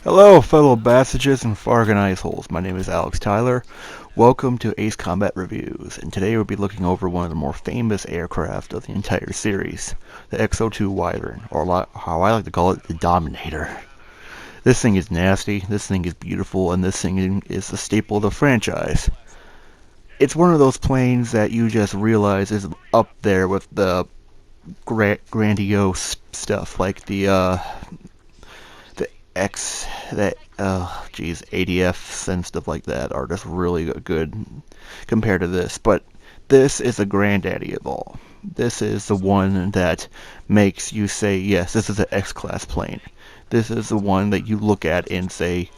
Hello, fellow Bassages and Fargan Iceholes. My name is Alex Tyler. Welcome to Ace Combat Reviews, and today we'll be looking over one of the more famous aircraft of the entire series, the X-02 Wyvern, or how I like to call it, the Dominator. This thing is nasty, this thing is beautiful, and this thing is a staple of the franchise. It's one of those planes that you just realize is up there with the grandiose stuff, like the X that ADFs and stuff like that are just really good compared to this. But this is the granddaddy of all. This is the one that makes you say, yes, this is an X-class plane. This is the one that you look at and say,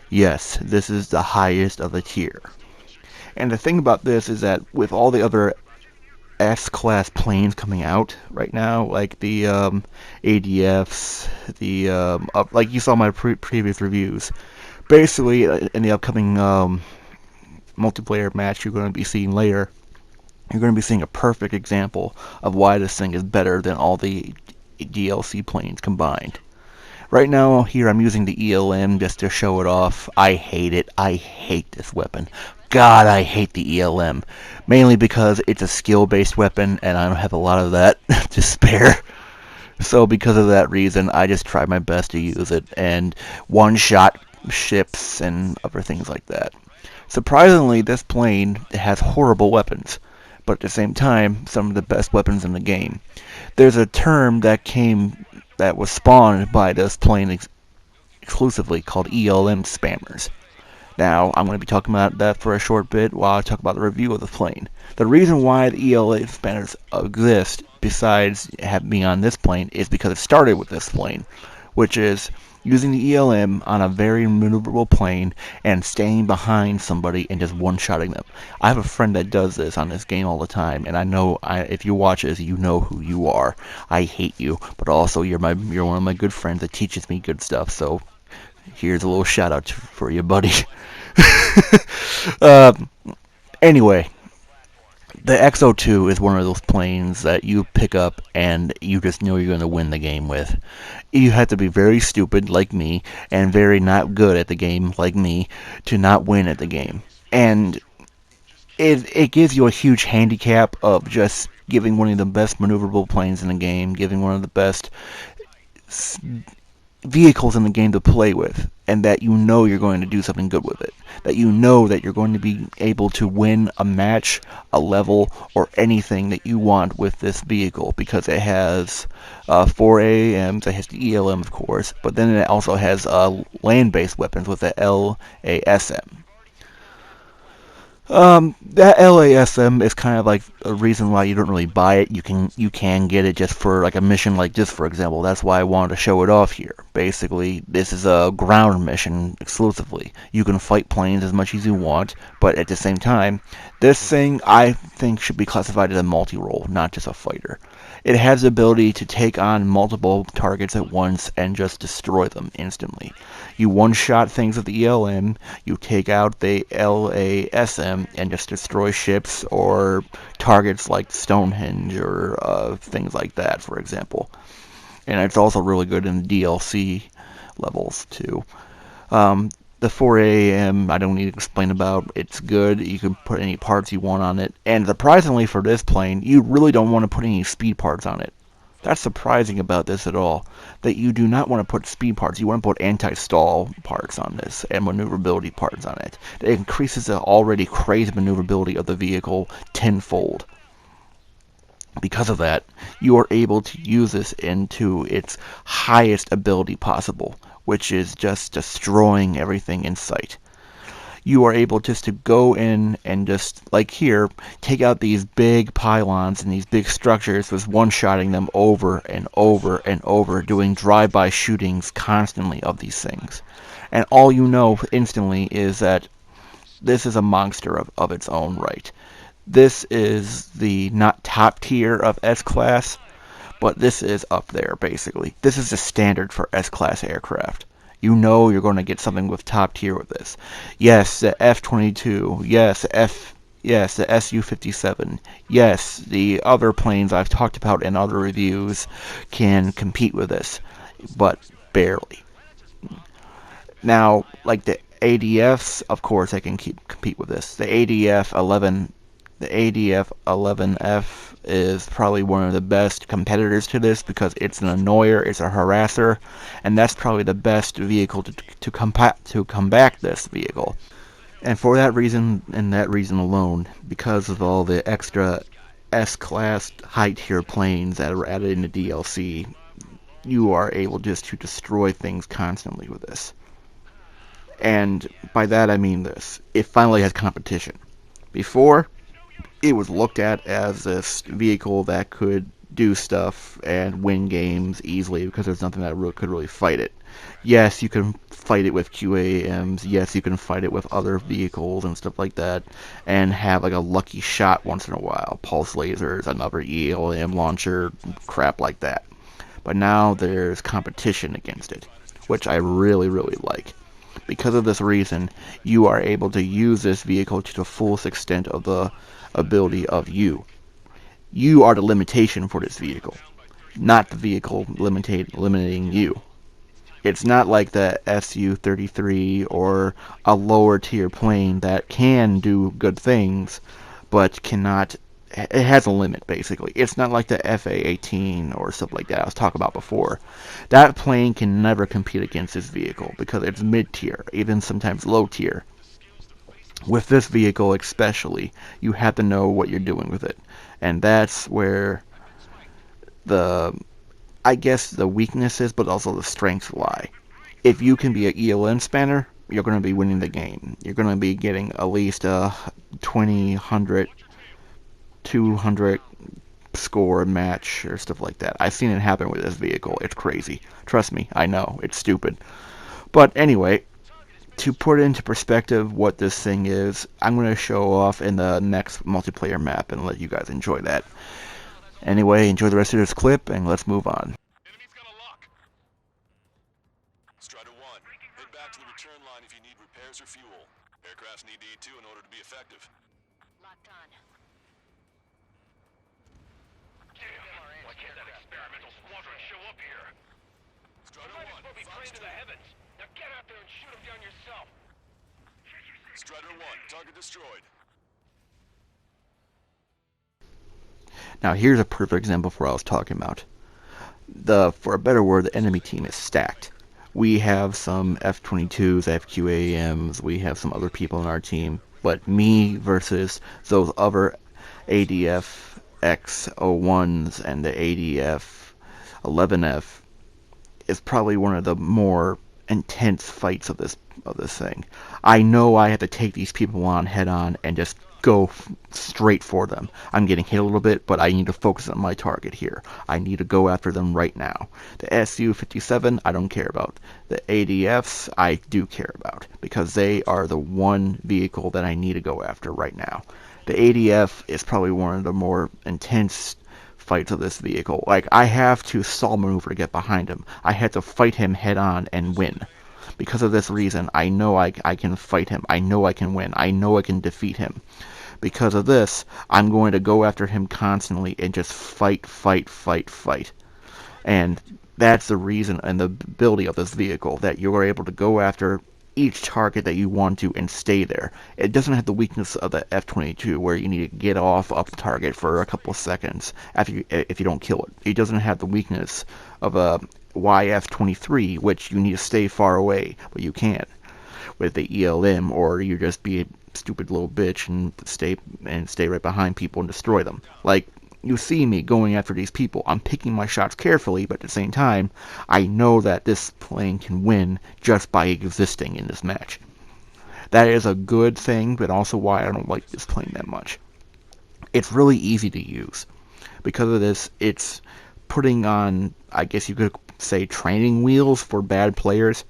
yes, this is the highest of the tier. And the thing about this is that with all the other S-class planes coming out right now, like the ADFs, like you saw my previous reviews. Basically, in the upcoming multiplayer match you're going to be seeing later, you're going to be seeing a perfect example of why this thing is better than all the DLC planes combined. Right now, here I'm using the ELM just to show it off. I hate it. I hate this weapon. God, I hate the ELM. Mainly because it's a skill-based weapon, and I don't have a lot of that to spare. So because of that reason, I just try my best to use it, and one-shot ships and other things like that. Surprisingly, this plane has horrible weapons, but at the same time, some of the best weapons in the game. There's a term that was spawned by this plane exclusively called ELM spammers. Now, I'm going to be talking about that for a short bit while I talk about the review of the plane. The reason why the ELM spammers exist, besides being on this plane, is because it started with this plane, which is using the ELM on a very maneuverable plane and staying behind somebody and just one-shotting them. I have a friend that does this on this game all the time, and I know if you watch this, you know who you are. I hate you, but also you're one of my good friends that teaches me good stuff, so here's a little shout-out for you, buddy. uh, anyway, the X-02 is one of those planes that you pick up and you just know you're going to win the game with. You have to be very stupid like me and very not good at the game like me to not win at the game. And it gives you a huge handicap of just giving one of the best maneuverable planes in the game, giving one of the best vehicles in the game to play with, and that you know you're going to do something good with it. That you know that you're going to be able to win a match, a level, or anything that you want with this vehicle, because it has 4 AAMs, it has the ELM of course, but then it also has land-based weapons with the LASM. That LASM is kind of like a reason why you don't really buy it. You can get it just for like a mission like this, for example. That's why I wanted to show it off here. Basically, this is a ground mission exclusively. You can fight planes as much as you want, but at the same time, this thing I think should be classified as a multi-role, not just a fighter. It has the ability to take on multiple targets at once and just destroy them instantly. You one-shot things with the ELM, you take out the LASM, and just destroy ships or targets like Stonehenge or things like that, for example. And it's also really good in the DLC levels, too. The 4 AM, I don't need to explain about. It's good. You can put any parts you want on it. And surprisingly for this plane, you really don't want to put any speed parts on it. That's surprising about this at all. That you do not want to put speed parts. You want to put anti-stall parts on this and maneuverability parts on it. It increases the already crazy maneuverability of the vehicle tenfold. Because of that, you are able to use this into its highest ability possible, which is just destroying everything in sight. You are able just to go in and just, like here, take out these big pylons and these big structures with one-shotting them over and over and over, doing drive-by shootings constantly of these things. And all you know instantly is that this is a monster of its own right. This is the not top tier of S-Class, but this is up there, basically. This is the standard for S-Class aircraft. You know you're going to get something with top tier with this. Yes, the F-22. Yes, the Su-57. Yes, the other planes I've talked about in other reviews can compete with this, but barely. Now, like the ADFs, of course, they can compete with this. The ADF 11F is probably one of the best competitors to this because it's an annoyer, it's a harasser, and that's probably the best vehicle to combat this vehicle. And for that reason, and that reason alone, because of all the extra S-class high-tier planes that are added in the DLC, you are able just to destroy things constantly with this. And by that I mean this. It finally has competition. Before, it was looked at as this vehicle that could do stuff and win games easily because there's nothing that could really fight it. Yes, you can fight it with QAMs. Yes, you can fight it with other vehicles and stuff like that, and have like a lucky shot once in a while. Pulse lasers, another ELM launcher, crap like that. But now there's competition against it, which I really, really like. Because of this reason, you are able to use this vehicle to the fullest extent of the ability of you. You are the limitation for this vehicle, not the vehicle limiting you. It's not like the Su-33 or a lower tier plane that can do good things, but cannot. It has a limit, basically. It's not like the FA-18 or stuff like that I was talking about before. That plane can never compete against this vehicle because it's mid-tier, even sometimes low-tier. With this vehicle especially, you have to know what you're doing with it. And that's where the, I guess, the weaknesses, but also the strengths lie. If you can be an ELN spanner, you're going to be winning the game. You're going to be getting at least a 20, 100, 200 score match or stuff like that. I've seen it happen with this vehicle. It's crazy. Trust me, I know. It's stupid. But anyway, to put into perspective what this thing is, I'm going to show off in the next multiplayer map and let you guys enjoy that. Anyway, enjoy the rest of this clip and let's move on. Enemy's got a lock. Strider 1, head back to the return line if you need repairs or fuel. Aircrafts need to E2 in order to be effective. Locked on. Damn! Why can't that experimental squadron show up here? Strider 1, We'll be Fox praying to 2. the heavens. Now get out there and shoot him down yourself. Strider 1, target destroyed. Now here's a perfect example of what I was talking about. For a better word, the enemy team is stacked. We have some F-22s, FQAMs, we have some other people on our team, but me versus those other ADF X-01s and the ADF 11F is probably one of the more intense fights of this thing. I know I have to take these people on head on and just go straight for them. I'm getting hit a little bit, but I need to focus on my target here. I need to go after them right now. The Su-57 I don't care about. The ADFs I do care about because they are the one vehicle that I need to go after right now. The ADF is probably one of the more intense fights of this vehicle. Like, I have to stall maneuver to get behind him. I had to fight him head on and win. Because of this reason, I know I can fight him. I know I can win. I know I can defeat him. Because of this, I'm going to go after him constantly and just fight. And that's the reason and the ability of this vehicle, that you're able to go after each target that you want to and stay there. It doesn't have the weakness of the F-22 where you need to get off the target for a couple of seconds if you don't kill it. It doesn't have the weakness of a YF-23, which you need to stay far away, but you can't with the ELM, or you just be a stupid little bitch and stay right behind people and destroy them. Like, you see me going after these people. I'm picking my shots carefully, but at the same time, I know that this plane can win just by existing in this match. That is a good thing, but also why I don't like this plane that much. It's really easy to use. Because of this, it's putting on, I guess you could say, training wheels for bad players.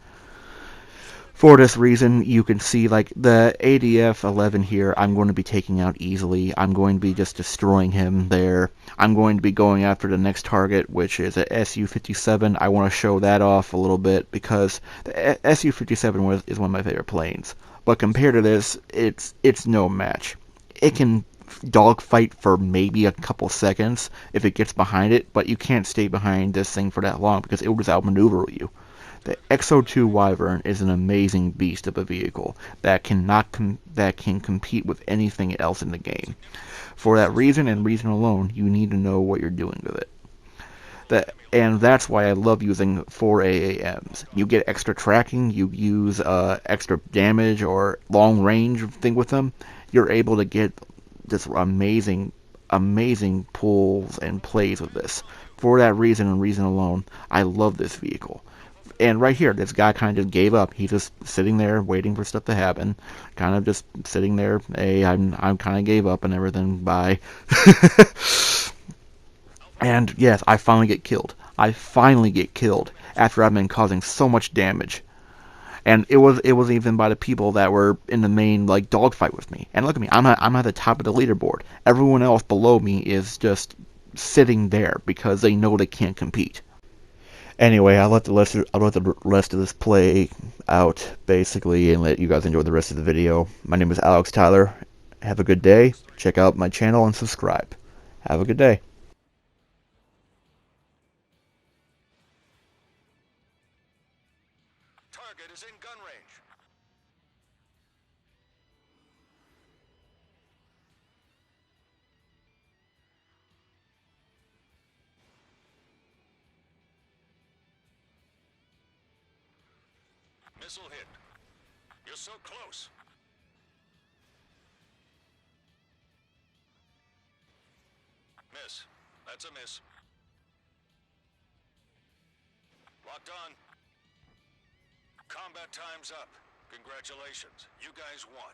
For this reason, you can see, like, the ADF-11 here, I'm going to be taking out easily. I'm going to be just destroying him there. I'm going to be going after the next target, which is a Su-57. I want to show that off a little bit, because the Su-57 is one of my favorite planes. But compared to this, it's no match. It can dogfight for maybe a couple seconds if it gets behind it, but you can't stay behind this thing for that long, because it will just outmaneuver you. The X-02 Wyvern is an amazing beast of a vehicle that that can compete with anything else in the game. For that reason and reason alone, you need to know what you're doing with it. And that's why I love using 4 AAMs. You get extra tracking, you use extra damage or long range thing with them. You're able to get this amazing pulls and plays with this. For that reason and reason alone, I love this vehicle. And right here, this guy kind of just gave up. He's just sitting there waiting for stuff to happen. Kind of just sitting there. Hey, I'm kind of gave up and everything. Bye. And yes, I finally get killed. I finally get killed after I've been causing so much damage. And it was even by the people that were in the main like dogfight with me. And look at me, I'm at the top of the leaderboard. Everyone else below me is just sitting there because they know they can't compete. Anyway, I'll let the rest of this play out basically and let you guys enjoy the rest of the video. My name is Alex Tyler. Have a good day. Check out my channel and subscribe. Have a good day. Target is in gun range. Missile hit. You're so close. Miss. That's a miss. Locked on. Combat time's up. Congratulations. You guys won.